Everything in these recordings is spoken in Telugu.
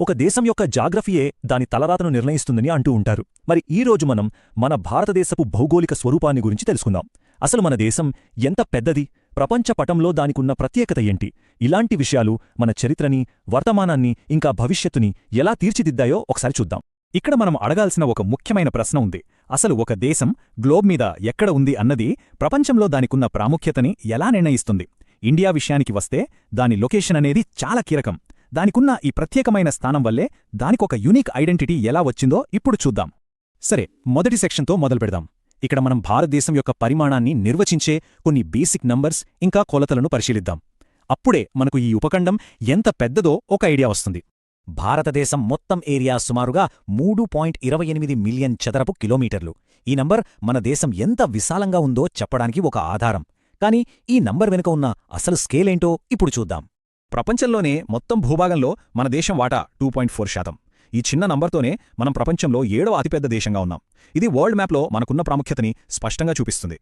ఒక దేశం యొక్క జాగ్రఫీయే దాని తలరాతను నిర్ణయిస్తుందని అంటూ ఉంటారు. మరి ఈ రోజు మనం మన భారతదేశపు భౌగోళిక స్వరూపాన్ని గురించి తెలుసుకుందాం. అసలు మన దేశం ఎంత పెద్దది, ప్రపంచ పటంలో దానికున్న ప్రత్యేకత ఏంటి, ఇలాంటి విషయాలు మన చరిత్రని, వర్తమానాన్ని ఇంకా భవిష్యత్తుని ఎలా తీర్చిదిద్దాయో ఒకసారి చూద్దాం. ఇక్కడ మనం అడగాల్సిన ఒక ముఖ్యమైన ప్రశ్న ఉంది. అసలు ఒక దేశం గ్లోబ్ మీద ఎక్కడ ఉంది అన్నది ప్రపంచంలో దానికున్న ప్రాముఖ్యతని ఎలా నిర్ణయిస్తుంది? ఇండియా విషయానికి వస్తే దాని లొకేషన్ అనేది చాలా కీలకం. దానికున్న ఈ ప్రత్యేకమైన స్థానం వల్లే దానికొక యూనిక్ ఐడెంటిటీ ఎలా వచ్చిందో ఇప్పుడు చూద్దాం. సరే, మొదటి సెక్షన్తో మొదలుపెడదాం. ఇక్కడ మనం భారతదేశం యొక్క పరిమాణాన్ని నిర్వచించే కొన్ని బేసిక్ నంబర్స్ ఇంకా కొలతలను పరిశీలిద్దాం. అప్పుడే మనకు ఈ ఉపఖండం ఎంత పెద్దదో ఒక ఐడియా వస్తుంది. భారతదేశం మొత్తం ఏరియా సుమారుగా 3.28 మిలియన్ చదరపు కిలోమీటర్లు. ఈ నంబర్ మన దేశం ఎంత విశాలంగా ఉందో చెప్పడానికి ఒక ఆధారం. కానీ ఈ నంబర్ వెనుక ఉన్న అసలు స్కేలేంటో ఇప్పుడు చూద్దాం. ప్రపంచంలోనే మొత్తం భూభాగంలో మన దేశం వాటా 2.4%. ఈ చిన్న నంబర్తోనే మనం ప్రపంచంలో 7వ అతిపెద్ద దేశంగా ఉన్నాం. ఇది వరల్డ్ మ్యాప్లో మనకున్న ప్రాముఖ్యతని స్పష్టంగా చూపిస్తుంది.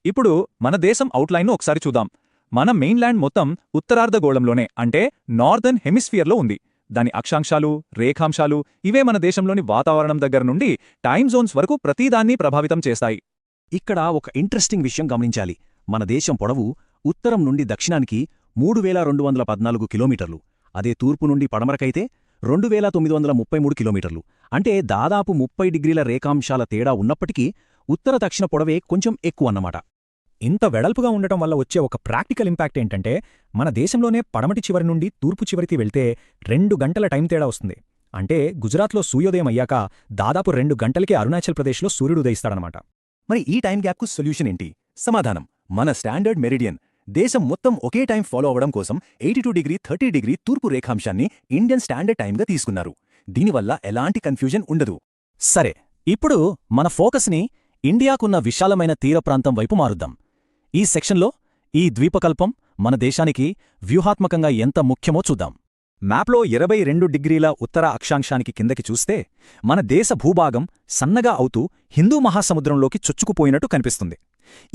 ఇప్పుడు మన దేశం అవుట్లైన్ను ఒకసారి చూద్దాం. మన మెయిన్లాండ్ మొత్తం ఉత్తరార్ధగోళంలోనే, అంటే నార్దర్న్ హెమిస్ఫియర్లో ఉంది. దాని అక్షాంశాలు, రేఖాంశాలు ఇవే మన దేశంలోని వాతావరణం దగ్గర నుండి టైమ్ జోన్స్ వరకు ప్రతిదాన్ని ప్రభావితం చేస్తాయి. ఇక్కడ ఒక ఇంట్రెస్టింగ్ విషయం గమనించాలి. మన దేశం పొడవు ఉత్తరం నుండి దక్షిణానికి 3214 కిలోమీటర్లు. అదే తూర్పు నుండి పడమరకైతే 2933 కిలోమీటర్లు. అంటే దాదాపు 30 డిగ్రీల రేఖాంశాల తేడా ఉన్నప్పటికీ ఉత్తర దక్షిణ పొడవే కొంచెం ఎక్కువన్నమాట. ఇంత వెడల్పుగా ఉండటం వల్ల వచ్చే ఒక ప్రాక్టికల్ ఇంపాక్ట్ ఏంటంటే, మన దేశంలోనే పడమటి చివరి నుండి తూర్పు చివరికి వెళ్తే 2 గంటల టైం తేడా వస్తుంది. అంటే గుజరాత్లో సూర్యోదయం అయ్యాక దాదాపు 2 గంటలకే అరుణాచల్ ప్రదేశ్లో సూర్యుడు ఉదయిస్తాడనమాట. మరి ఈ టైం గ్యాప్కు సొల్యూషన్ ఏంటి? సమాధానం మన స్టాండర్డ్ మెరిడియన్. దేశం మొత్తం ఒకే టైం ఫాలో అవ్వడం కోసం 82 డిగ్రీ 30 డిగ్రీ తూర్పు రేఖాంశాన్ని ఇండియన్ స్టాండర్డ్ టైంగా తీసుకున్నారు. దీనివల్ల ఎలాంటి కన్ఫ్యూజన్ ఉండదు. సరే, ఇప్పుడు మన ఫోకస్ని ఇండియాకున్న విశాలమైన తీర ప్రాంతం వైపు మారుద్దాం. ఈ సెక్షన్లో ఈ ద్వీపకల్పం మన దేశానికి వ్యూహాత్మకంగా ఎంత ముఖ్యమో చూద్దాం. మ్యాప్లో 22 డిగ్రీల ఉత్తర అక్షాంశానికి కిందకి చూస్తే మన దేశ భూభాగం సన్నగా అవుతూ హిందూ మహాసముద్రంలోకి చొచ్చుకుపోయినట్టు కనిపిస్తుంది.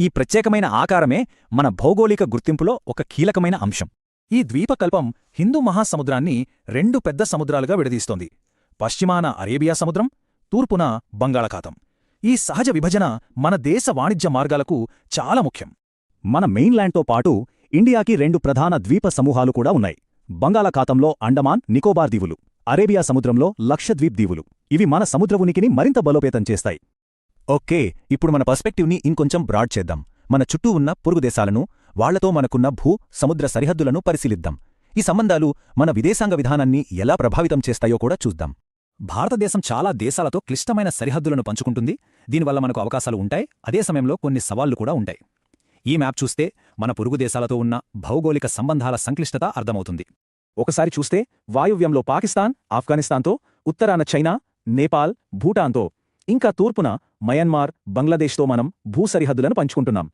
ఈ ప్రత్యేకమైన ఆకారమే మన భౌగోళిక గుర్తింపులో ఒక కీలకమైన అంశం. ఈ ద్వీపకల్పం హిందూ మహాసముద్రాన్ని 2 పెద్ద సముద్రాలుగా విడదీస్తోంది. పశ్చిమాన అరేబియా సముద్రం, తూర్పున బంగాళాఖాతం. ఈ సహజ విభజన మన దేశ వాణిజ్య మార్గాలకు చాలా ముఖ్యం. మన మెయిన్లాండ్తో పాటు ఇండియాకి 2 ప్రధాన ద్వీప సమూహాలు కూడా ఉన్నాయి. బంగాళాఖాతంలో అండమాన్ నికోబార్ దీవులు, అరేబియా సముద్రంలో లక్షద్వీప్ దీవులు. ఇవి మన సముద్ర ఉనికిని మరింత బలోపేతం చేస్తాయి. ఓకే, ఇప్పుడు మన పర్స్పెక్టివ్ని ఇంకొంచెం బ్రాడ్ చేద్దాం. మన చుట్టూ ఉన్న పొరుగు దేశాలను, వాళ్లతో మనకున్న సముద్ర సరిహద్దులను పరిశీలిద్దాం. ఈ సంబంధాలు మన విదేశాంగ విధానాన్ని ఎలా ప్రభావితం చేస్తాయో కూడా చూద్దాం. భారతదేశం చాలా దేశాలతో క్లిష్టమైన సరిహద్దులను పంచుకుంటుంది. దీనివల్ల మనకు అవకాశాలు ఉంటాయి, అదే సమయంలో కొన్ని సవాళ్లు కూడా ఉంటాయి. ఈ మ్యాప్ చూస్తే మన పొరుగు దేశాలతో ఉన్న భౌగోళిక సంబంధాల సంక్లిష్టత అర్థమవుతుంది. ఒకసారి చూస్తే వాయువ్యంలో పాకిస్తాన్, ఆఫ్ఘనిస్తాన్తో, ఉత్తరాన చైనా, నేపాల్, భూటాన్తో, ఇంకా తూర్పున మయన్మార్, బంగ్లాదేశ్తో మనం సరిహద్దులను పంచుకుంటున్నాం.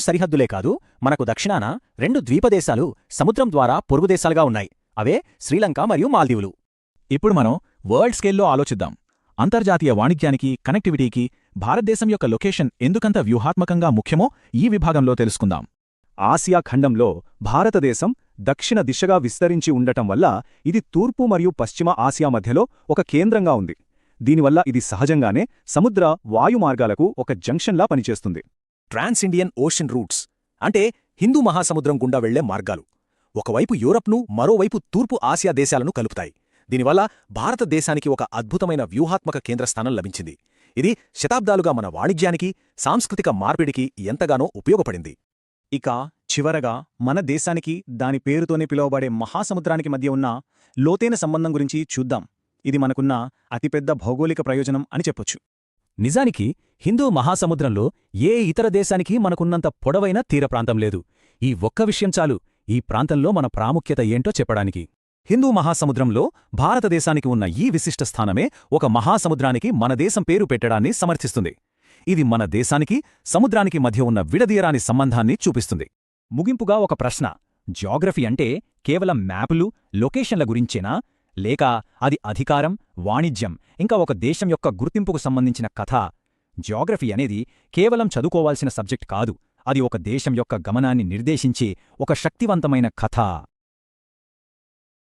సరిహద్దులే కాదు, మనకు దక్షిణాన 2 ద్వీపదేశాలు సముద్రం ద్వారా పొరుగుదేశాలుగా ఉన్నాయి. అవే శ్రీలంక మరియు మాల్దీవులు. ఇప్పుడు మనం వరల్డ్ స్కేల్లో ఆలోచిద్దాం. అంతర్జాతీయ వాణిజ్యానికి, కనెక్టివిటీకి భారతదేశం యొక్క లొకేషన్ ఎందుకంత వ్యూహాత్మకంగా ముఖ్యమో ఈ విభాగంలో తెలుసుకుందాం. ఆసియా ఖండంలో భారతదేశం దక్షిణ దిశగా విస్తరించి ఉండటం వల్ల ఇది తూర్పు మరియు పశ్చిమ ఆసియా మధ్యలో ఒక కేంద్రంగా ఉంది. దీనివల్ల ఇది సహజంగానే సముద్ర, వాయు మార్గాలకు ఒక జంక్షన్లా పనిచేస్తుంది. ట్రాన్స్ ఇండియన్ ఓషన్ రూట్స్ అంటే హిందూ మహాసముద్రం గుండా వెళ్లే మార్గాలు ఒకవైపు యూరప్ను, మరోవైపు తూర్పు ఆసియా దేశాలను కలుపుతాయి. దీనివల్ల భారతదేశానికి ఒక అద్భుతమైన వ్యూహాత్మక కేంద్రస్థానం లభించింది. ఇది శతాబ్దాలుగా మన వాణిజ్యానికి, సాంస్కృతిక మార్పిడికి ఎంతగానో ఉపయోగపడింది. ఇక చివరగా మన దేశానికి దాని పేరుతోనే పిలువబడే మహాసముద్రానికి మధ్య ఉన్న లోతైన సంబంధం గురించి చూద్దాం. ఇది మనకున్న అతిపెద్ద భౌగోళిక ప్రయోజనం అని చెప్పొచ్చు. నిజానికి హిందూ మహాసముద్రంలో ఏ ఇతర దేశానికి మనకున్నంత పొడవైన తీరప్రాంతం లేదు. ఈ ఒక్క విషయం చాలు ఈ ప్రాంతంలో మన ప్రాముఖ్యత ఏంటో చెప్పడానికి. హిందూ మహాసముద్రంలో భారతదేశానికి ఉన్న ఈ విశిష్ట స్థానమే ఒక మహాసముద్రానికి మన దేశం పేరు పెట్టడాన్ని సమర్థిస్తుంది. ఇది మన దేశానికి, సముద్రానికి మధ్య ఉన్న విడదీయరాని సంబంధాన్ని చూపిస్తుంది. ముగింపుగా ఒక ప్రశ్న: జియోగ్రఫీ అంటే కేవలం మ్యాపులు, లొకేషన్ల గురించేనా? లేక అది అధికారం, వాణిజ్యం, ఇంకా ఒక దేశం యొక్క గుర్తింపుకు సంబంధించిన కథ? జియోగ్రఫీ అనేది కేవలం చదువుకోవాల్సిన సబ్జెక్ట్ కాదు. అది ఒక దేశం యొక్క గమనాన్ని నిర్దేశించే ఒక శక్తివంతమైన కథ.